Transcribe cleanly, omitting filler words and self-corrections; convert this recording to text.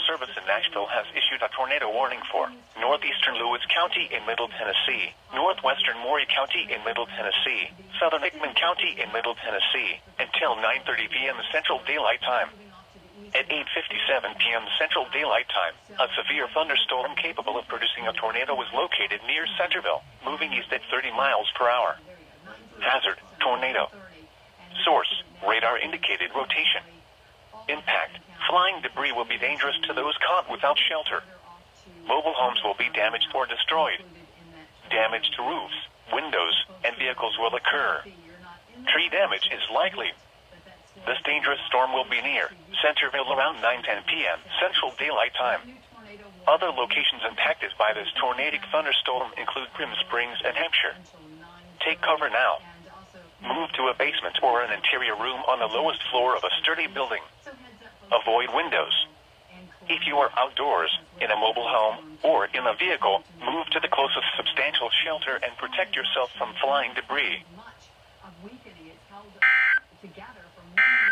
Service in Nashville has issued a tornado warning for northeastern Lewis County in Middle Tennessee, northwestern Maury County in Middle Tennessee, southern Hickman County in Middle Tennessee, until 9:30 p.m. Central Daylight Time. At 8:57 p.m. Central Daylight Time, a severe thunderstorm capable of producing a tornado was located near Centerville, moving east at 30 miles per hour. Hazard, tornado. Source, radar indicated rotation. Impact, flying debris will be dangerous to those caught without shelter. Mobile homes will be damaged or destroyed. Damage to roofs, windows, and vehicles will occur. Tree damage is likely. This dangerous storm will be near Centerville around 9:10 p.m. Central Daylight Time. Other locations impacted by this tornadic thunderstorm include Grim Springs and Hampshire. Take cover now. Move to a basement or an interior room on the lowest floor of a sturdy building. Avoid windows. If you are outdoors, in a mobile home, or in a vehicle, move to the closest substantial shelter and protect yourself from flying debris. Much of week idiots held together for many